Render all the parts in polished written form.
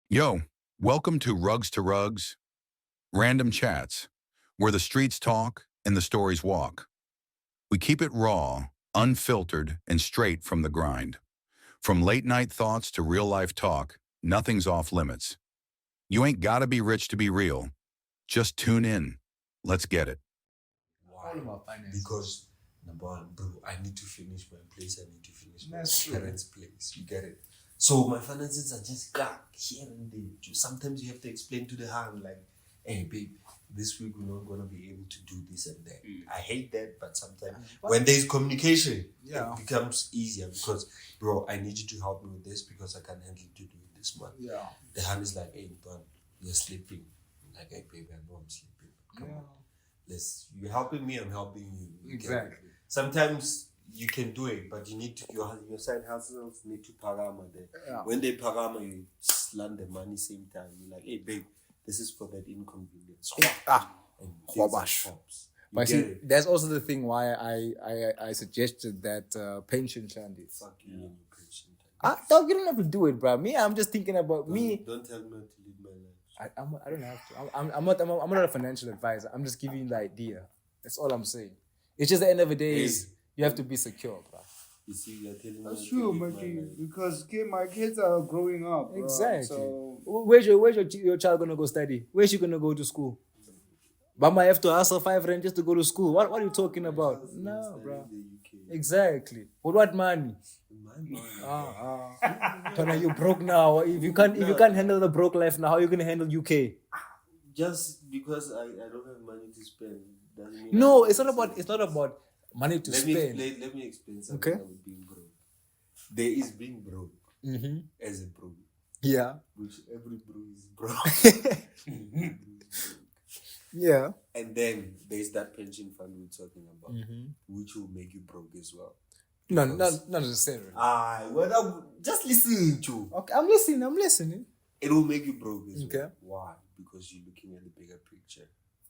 Yo, welcome to Rugs, random chats, where the streets talk and the stories walk. We keep it raw, unfiltered, and straight from the grind. From late night thoughts to real life talk, nothing's off limits. You ain't gotta be rich to be real. Just tune in. Let's get it. Why? All about finances. Because number one, bro, I need to finish my place. I need to finish my That's true. parents' place. You get it? So my finances are just here and there. Sometimes you have to explain to the hand like, hey babe, this week we're not gonna be able to do this and that. I hate that, but sometimes when there's communication, it becomes easier because bro, I need you to help me with this because I can't handle to do it this month. Yeah. The hand is like, hey, Don, you're sleeping. I'm like, hey baby, I know I'm sleeping. Come on. You're helping me, I'm helping you. Exactly. Sometimes you can do it, but you need to your side hustles need to parama there. Yeah. When they parama, you slant the money same time. You're like, hey babe, this is for that inconvenience. And Wabash. pops. But see, that's also the thing why I suggested that pension plan is. Fuck you and your pension. Dog, you don't have to do it, bro. Me, I'm just thinking about me. Don't tell me to live my life. I don't have to. I'm not a financial advisor. I'm just giving you the idea. That's all I'm saying. It's just the end of the day is you have to be secure, bro. You see, you're telling That's me true, to live but my life. because my kids are growing up. Bro, Exactly. So Where's your child gonna go study? Where's she gonna go to school? Mama have to hustle 5 rand just to go to school. What are you talking about? No, bro. In the UK. Exactly. With what money? My money. Tona, you broke now. If you can't handle the broke life now, how are you gonna handle UK? Just because I don't have money to spend doesn't mean No, I it's not about money to let spend. Let me explain something Okay. about being broke. There is being broke as a bro, Yeah. which every bro is broke. Yeah. And then there's that pension fund we're talking about, which will make you broke as well. No, not necessarily. Just listen to. Okay, I'm listening. It will make you broke as Okay. well. Why? Because you're looking at the bigger picture.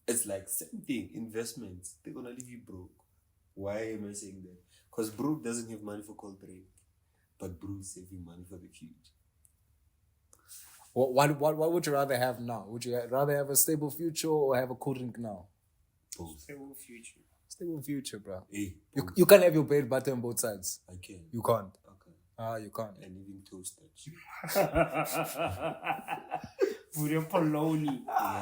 It's like same thing. Investments, they're gonna leave you broke. Why am I saying that? Because broke doesn't have money for cold drink, but broke is saving money for the future. What would you rather have now? Would you rather have a stable future or have a cool drink now? Both. stable future. Stable future, bro. Hey, You can't have your bread butter on both sides. I can. You can't. Okay. You can't. And even toast that shit. Put a polony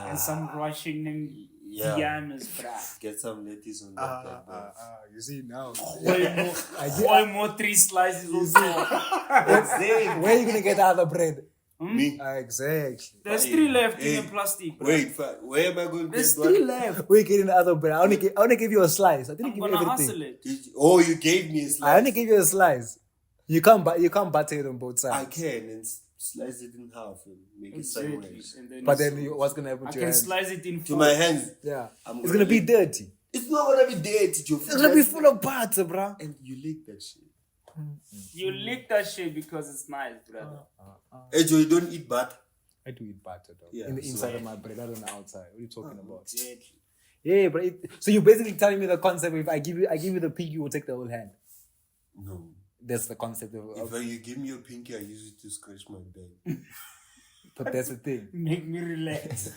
and some Russian and Yeah. Diana's, bruh. Get some lettuce on that. bro. You see now. Boy, more 3 slices also. Exactly. Where are you gonna get the other bread? Me? Exactly. There's 3 left Hey, in the plastic, bruh. Wait, where am I going to There's get 3 one? left. Where you getting the other bread? I only gave you a slice. I didn't I'm give you gonna everything. hustle it. Oh, you gave me a slice. I only gave you a slice. You can't butter it on both I sides. can and slice it in half and make it Exactly. sideways. And then But then what's gonna happen I to your can hands? slice it in To 4. my hands, Yeah. I'm It's gonna be lick- dirty. It's not gonna be dirty, Joe. It's gonna be full of butter, bruh. And you lick that shit. You lick that shit because it's nice, brother. Hey, Joe, you don't eat butter. I do eat butter though. Yeah, in the so- inside of my bread, not on the outside. What are you talking about? Exactly. Yeah, but so you're basically telling me the concept. If I give you the pig, you will take the whole hand. No. That's the concept of. If you give me your pinky, I use it to scratch my back. But that's the thing. Make me relax.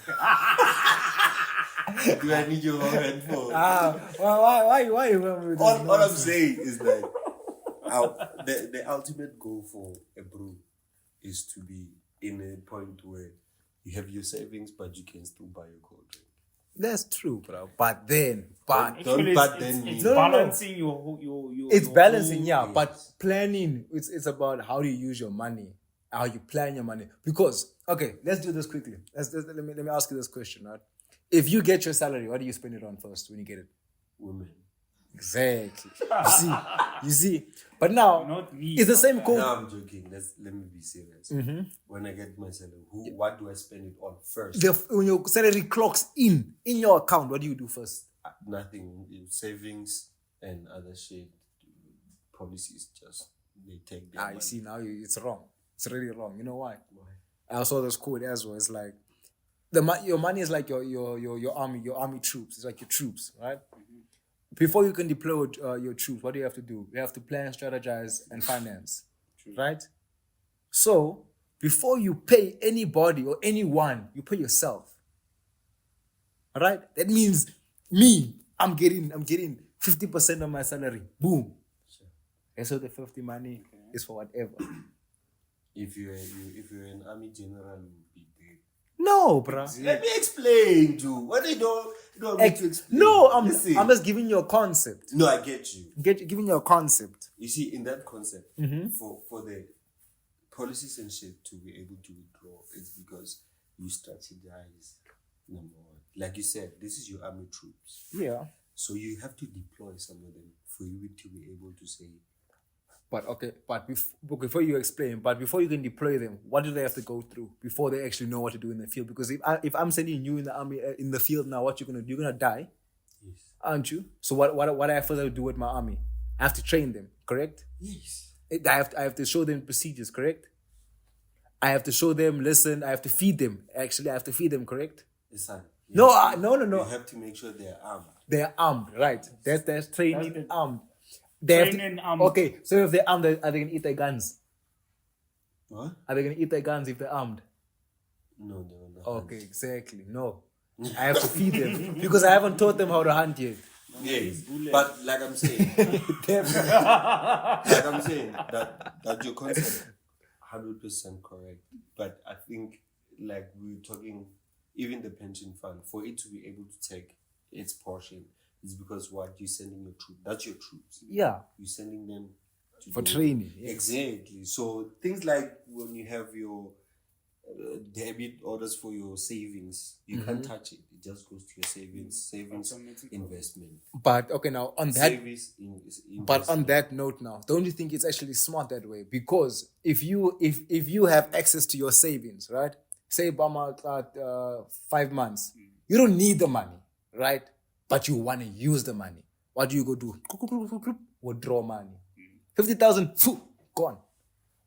Do I need your whole hand for? Why you going with this All I'm nonsense? saying is that the ultimate goal for a bro is to be in a point where you have your savings, but you can still buy your cold drink. That's true, bro. But then, Actually, but it's then No, no, no. balancing your it's your balancing, whole- yeah. yes. But planning, it's about how you use your money, how you plan your money. Because okay, let's do this quickly. Let me ask you this question, right? If you get your salary, what do you spend it on first when you get it? women. Exactly. You see. But now Not me. it's the same code. No, I'm joking. Let me be serious. When I get my salary, what do I spend it on first? When your salary clocks in your account, what do you do first? Nothing. Savings and other shit. Policies just they take their You money. see now it's wrong. It's really wrong. You know why? I saw this quote as well. It's like your money is like your army troops. It's like your troops, right? Before you can deploy your troops, what do you have to do? You have to plan, strategize, and finance, right? So before you pay anybody or anyone, you pay yourself. All right? That means me, I'm getting 50% of my salary. Boom. And so the 50 money is for whatever. If you're an army general, you'll be dead. No, bro. Let me explain, Joe. What they don't need to explain. No, Listen. I'm just giving you a concept. No, I get you. Giving you a concept. You see, in that concept, for the policies and shit to be able to withdraw, it's because you strategize. Number one, like you said, this is your army troops. Yeah. So you have to deploy some of them for you to be able to say. But before you explain, but before you can deploy them, what do they have to go through before they actually know what to do in the field? Because if I'm sending you in the army in the field now, what you're gonna do? You're gonna die, Yes. aren't you? So what I have to do with my army? I have to train them, correct? Yes. I have to show them procedures, correct? I have to show them, listen. I have to feed them. Actually, I have to feed them, correct? Son, No, You no. have to make sure they're armed. They're armed, right? That's training That's the- armed. They have Training to, armed. Okay, so if they're armed, are they gonna eat their guns? What? Are they gonna eat their guns if they're armed? No, no, no. Okay, exactly. No, I have to feed them because I haven't taught them how to hunt yet. Yes, but like I'm saying, that your concept 100% correct. But I think like we're talking, even the pension fund, for it to be able to take its portion, is because what you're sending your troops. That's your troops. Yeah, You're sending them to for do- training. Yes. Exactly. So things like when you have your debit orders for your savings, you can't touch it. It just goes to your savings Automatically. investment. But okay, now on that. Savings But on that note, now, don't you think it's actually smart that way? Because if you have access to your savings, right? Say Bama 5 months, you don't need the money, right? But you want to use the money. What do you go do? Withdraw money. 50,000, gone.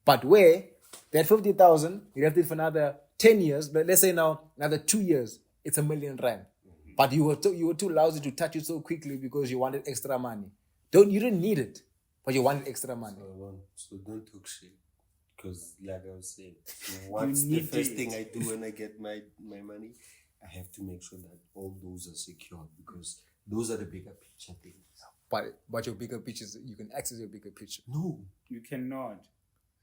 But where that 50,000, you have to do it for another 10 years. But let's say now another 2 years, it's R1 million. But you were too lousy to touch it so quickly because you wanted extra money. You didn't need it, but you wanted extra money. So don't talk shit. Because like I was saying, what's the need first it. thing I do when I get my money? I have to make sure that all those are secured because those are the bigger picture things. But your bigger pictures, you can access your bigger picture. No. You cannot.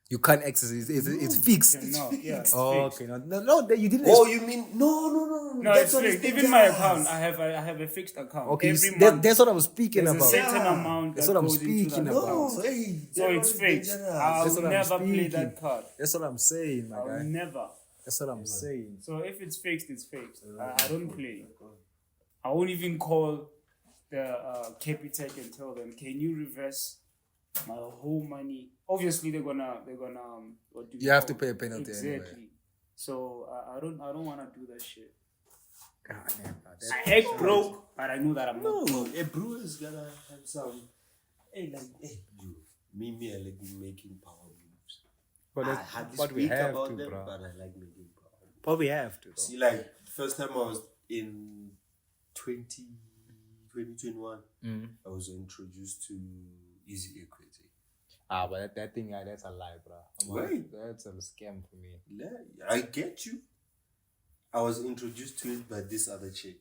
You can't access it. It's fixed. You cannot. Yeah, it's Oh, fixed. okay. No, you didn't. Oh, you mean no? No, That's it's what fixed. it Even my does. account, I have a fixed account. Okay, Every month, that's what I'm speaking there's a about. certain amount That's that what I'm goes into speaking that about. account. No, hey, So it's fixed. I That's will what I'm never play speaking. that card. That's what I'm saying, my I will guy. never. That's what I'm saying. So if it's fixed, it's fixed. I don't play. I won't even call the Capitec and tell them, can you reverse my whole money? Obviously, they're gonna what do You have call to pay a it? penalty exactly. anyway. So I don't want to do that shit. God, man, I act broke, but I know that I'm not. No, a brewer is gonna have some. Hey, you. Me, I like making power moves. But I that's- hardly but we speak have about to, them, bro. but I like making power moves. But we have to. Though. See, like, first time I was in 2021, I was introduced to Easy Equity. But that thing, that's a lie, bro. Right. That's a scam for me. Yeah, I get you. I was introduced to it by this other chick.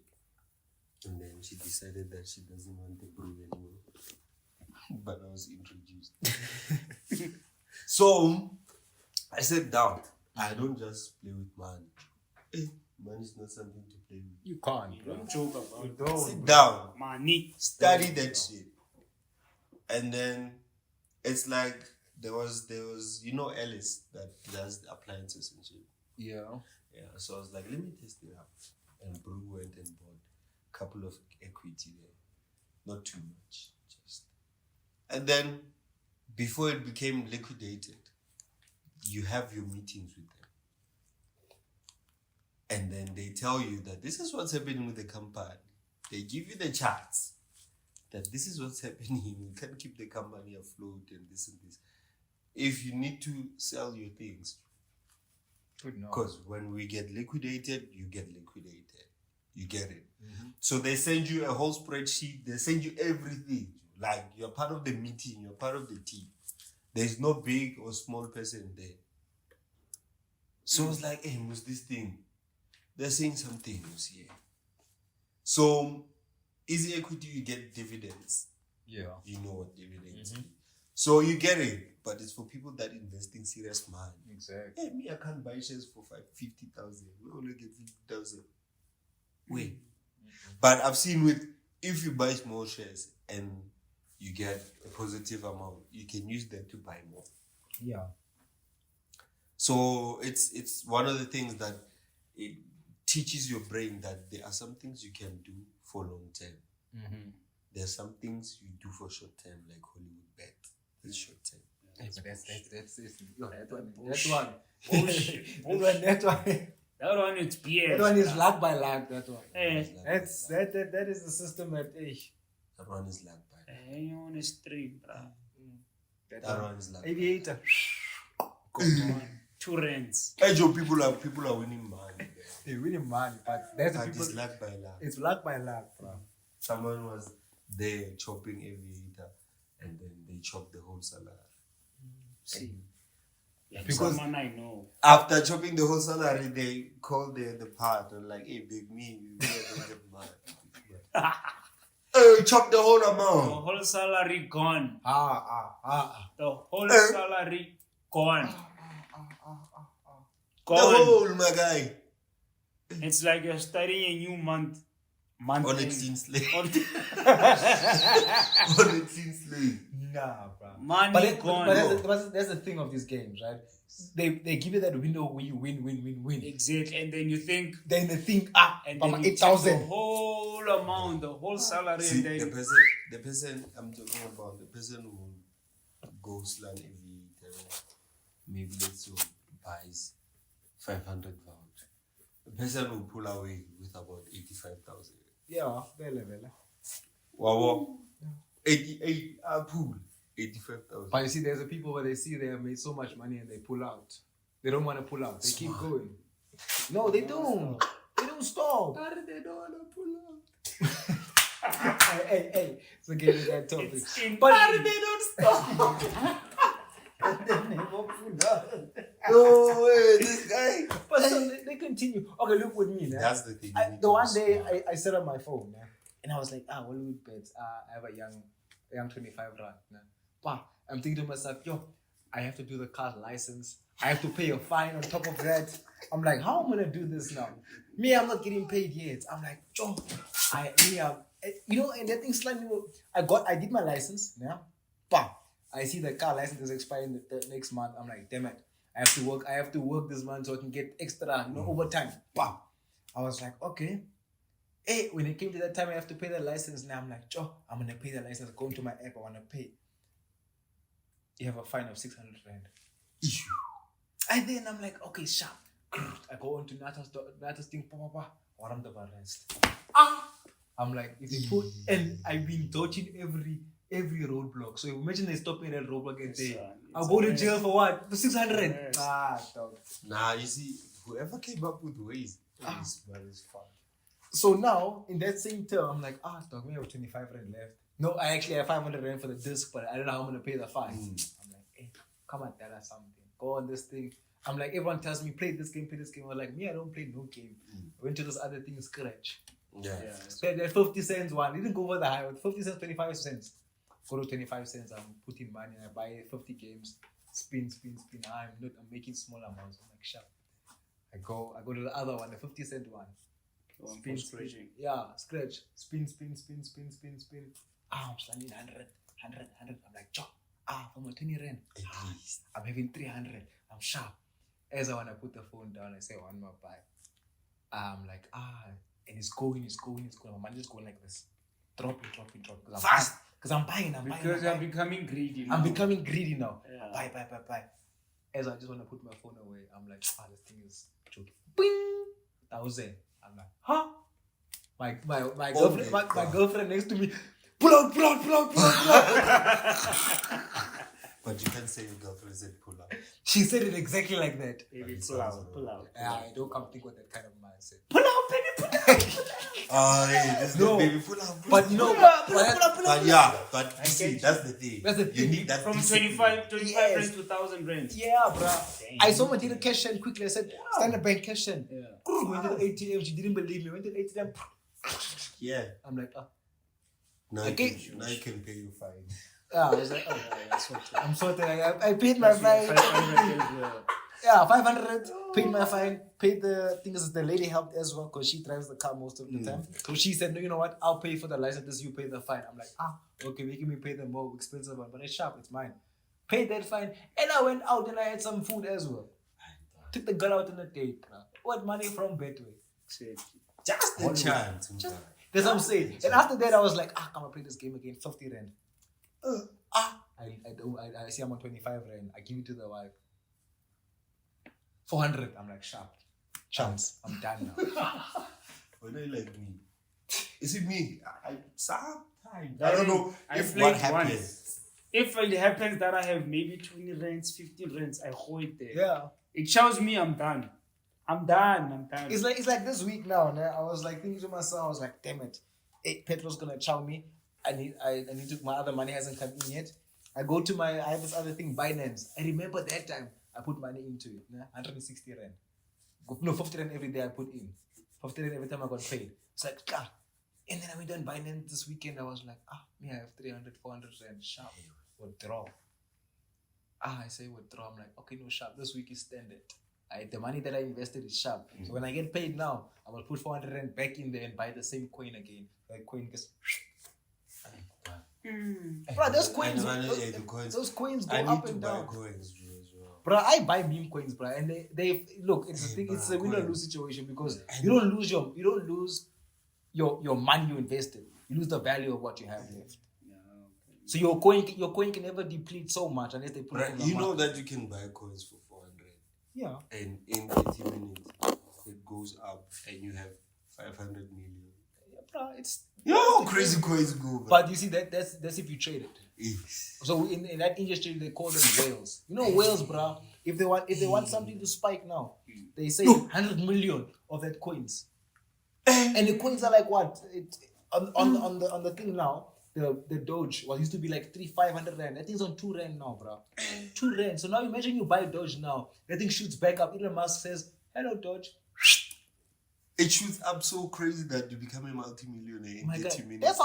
And then she decided that she doesn't want the brew anymore. But I was introduced. So, I sat down. I don't just play with money. Money is not something to play with. You can't, bro. Don't joke about it. Sit down. Money. Study that shit. And then it's like there was Alice that does the appliances and shit. Yeah. Yeah, so I was like, let me test it out. And Brew went and bought a couple of equity there. Not too much, just. And then before it became liquidated, you have your meetings with them. And then they tell you that this is what's happening with the company. They give you the charts that this is what's happening. You can't keep the company afloat and this and this. If you need to sell your things, because when we get liquidated, you get liquidated. You get it. So they send you a whole spreadsheet. They send you everything. Like you're part of the meeting. You're part of the team. There's no big or small person there. So I was like, hey, what's this thing? They're saying something here. So, easy equity, you get dividends. Yeah. You know what dividends is. So you get it, but it's for people that invest in serious money. Exactly. Hey, me, I can't buy shares for 50,000. We only get 50,000. Wait. But I've seen if you buy small shares and you get a positive amount, you can use that to buy more. Yeah. So it's one of the things that it teaches your brain that there are some things you can do for long term. There are some things you do for short term, like Hollywood bet. It's short term. Hey, but that's it. Yo, that one. Bullshit. That one is BS. That one is luck by luck. That one. That is the system that. That one is luck by. Hey, on a stream, bro. That one is luck. Aviator. Come on. 2 rands. Hey Joe, people are winning money. They're winning money, but that's the But people. it's luck by luck. It's luck by luck, bro. Someone was there chopping aviator, and then they chopped the whole salary. See. Like Because- someone I know. After chopping the whole salary, they called the partner like, "Hey, big me, we don't get money." Hey, chop the whole The amount. whole salary gone. The whole Eh. salary gone. The Gone. whole, my guy. It's like you're starting a new month. On a end. clean slate. On- On a clean slate. Nah, bro. Money But gone. that's the thing of these games, right? They give you that window where you win. Exactly. And then you think, Then they think, and from then you take 8,000. the whole amount, the whole salary, See, and the then person I'm talking about, the person who goes land every maybe let's say buys 500 pounds. The person will pull away with about 85,000. Yeah, level. Wow. 88 pool 85,000. But you see, there's the people where they see they have made so much money and they pull out. They don't want to pull out. They keep Smart. going. No, they don't. They don't stop. They don't want to pull out. Hey. So get to that topic. it's in But They don't stop. they never pull out. No way, this guy. But so they continue. Okay, look with me now. That's the thing. The one day I set up my phone, and I was like, Hollywood bets. I have a young 25 rand. But I'm thinking to myself, I have to do the car license. I have to pay a fine on top of that. I'm like, how am I gonna do this now? Me, I'm not getting paid yet. I'm like, and that thing slightly. I did my license, but I see the car license is expiring the next month. I'm like, damn it. I have to work this month so I can get extra, overtime. Bam. I was like, okay. Hey, when it came to that time, I have to pay the license. Now I'm like, I'm gonna pay the license. Go into my app. I wanna pay. You have a fine of 600 rand. And then I'm like, okay, sharp. I go on to Nata's thing. What am the rest? I'm like, if they put, and I've been dodging every roadblock. So imagine they stop me at that roadblock and say, I'll go to jail for what? For 600. Yes. Dog. Nah, you see, whoever came up with ways is fun. So now, in that same term, I'm like, dog, we have 25 rand left. No, I actually have 500 rand for the disc, but I don't know how I'm going to pay the fine. I'm like, hey, come on, tell us something. Go on this thing. I'm like, everyone tells me, play this game. I'm like, me, I don't play no game. I went to this other thing, Scratch. Yeah. That 50 cents one, didn't go over the high. 50 cents, 25 cents. Go to 25 cents, I'm putting money, I buy 50 games, spin. I'm making small amounts. I'm like, sharp. I go to the other one, the 50 cent one. Spin. Yeah, scratch. Spin. I'm spending 100. I'm like, chop. For my 20 rand. At least. I'm having 300. I'm sharp. As I want to put the phone down, I say, one more buy. I'm like, and it's going. My money is going like this. Dropping. Fast. Because I'm buying. Because you're becoming greedy. I'm becoming greedy now. Yeah. Buy. As I just want to put my phone away, I'm like, this thing is joking. Bing! 1,000. I'm like, huh? My girlfriend, my girlfriend next to me, pull out. But you can't say your girlfriend said pull up. She said it exactly like that. Baby, It pull sounds out, wrong. pull out. Yeah, I don't come think with that kind of mindset. Pull out, baby, pull out. Oh, yeah, this No. baby pull up. But you know, But yeah, but you see, get that's the thing. That's the You thing. need that From discipline. 25 Yes. rand to 1,000 rand. yeah, bro. I saw my did cash in quickly. I said, Standard Bank cash in. Yeah. Went to the ATM. She didn't believe me. Went to the ATM. Yeah. I'm like, ah. Now, Okay. now you can pay your fine. I was like, oh, I'm sorted. I paid my fine. 500 as well. Yeah, 500. Paid my fine. Paid the things. The lady helped as well because she drives the car most of the time. So she said, no, you know what? I'll pay for the license. You pay the fine. I'm like, okay, making me pay the more expensive one, but it's sharp. It's mine. Paid that fine, and I went out and I had some food as well. Took the girl out on a date. Bro. What money from Betway? Just a chance. That's what I'm saying. And after that, I was like, I'm gonna play this game again. 50 rand. I see I'm on 25 rand. I give it to the wife. 400. I'm like, sharp. Chance. I'm done now. When I like me. Is it me? Sometimes. I I don't know I if played what once. happens. If it happens that I have maybe 20 rands, 15 rands, I hold it there. Yeah. It shows me I'm done. I'm done. It's like this week now. I was like thinking to myself, I was like, damn it. Petro's gonna chow me. I need to, my other money hasn't come in yet. I have this other thing, Binance. I remember that time I put money into it. 160 rand. No, 50 rand every day I put in. 50 rand every time I got paid. It's like, God. And then I went on Binance this weekend. I was like, me, I have 300, 400 rand. Sharp. Withdraw. I say withdraw. I'm like, okay, no, sharp. This week is standard. The money that I invested is sharp. So when I get paid now, I will put 400 rand back in there and buy the same coin again. That coin gets... Bro, those coins, those coins go I need up to and buy down. coins as well. Bro, I buy meme coins, bro, and they look. It's a thing. It's a win or lose situation because you don't lose your money you invested. You lose the value of what you have left. So your coin can never deplete so much unless they put it in the You know market. that you can buy coins for 400. Yeah. And in 80 minutes, it goes up and you have 500 million. Bro, it's You know how crazy coins go, bro. but you see that's if you trade it. Yes. So in that industry they call them whales. You know whales, bro. If they want something to spike now, they say 100 million of that coins. And the coins are like what? On the thing now, the Doge was used to be like 500 rand. That thing's on 2 rand now, bro. 2 rand. So now imagine you buy Doge now. That thing shoots back up. Elon Musk says, "Hello, Doge." It shoots up so crazy that you become a multi-millionaire in My 30 God. minutes. That's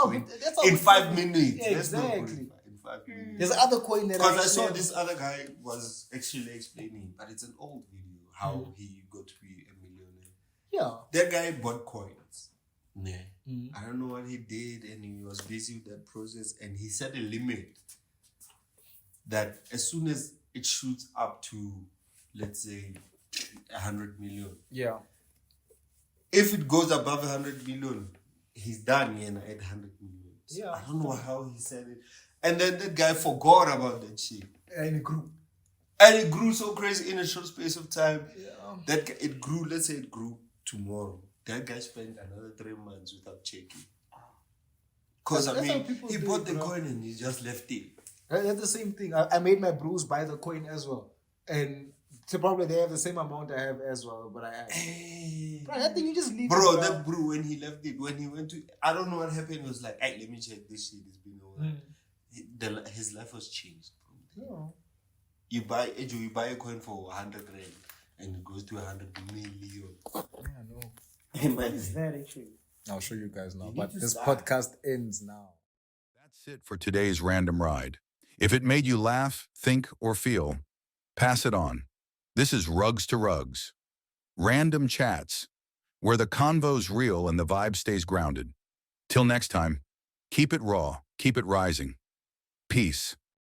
how in we- 5 minutes. Yeah, That's not exactly. good. In 5 minutes. There's another coin that Because I actually saw have- this other guy was actually explaining, but it's an old video, how he got to be a millionaire. Yeah. That guy bought coins. Nah. Mm. I don't know what he did, and he was busy with that process, and he set a limit that as soon as it shoots up to, let's say, 100 million, Yeah. if it goes above 100 million, he's done at 100 million. So Yeah. I don't know how he said it. And then that guy forgot about that shit. And it grew. And it grew so crazy in a short space of time. Yeah. That it grew, let's say it grew tomorrow. That guy spent another 3 months without checking. Because, That's how people he do bought it, the bro. coin and he just left it. That's the same thing. I made my bros buy the coin as well. And so probably they have the same amount I have as well, but I have. Hey. Bro, that thing you just leave Bro, it, that bro, when he left it, when he went to, I don't know what happened, he was like, hey, let me check this shit. It's been a while. His life was changed. Yeah. You buy a coin for 100 rand and it goes to 100 million. I know. It's that actually. I'll show you guys now. You But need to this start. podcast ends now. That's it for today's random ride. If it made you laugh, think, or feel, pass it on. This is Rugs to Rugs. Random chats, where the convo's real and the vibe stays grounded. Till next time, keep it raw, keep it rising. Peace.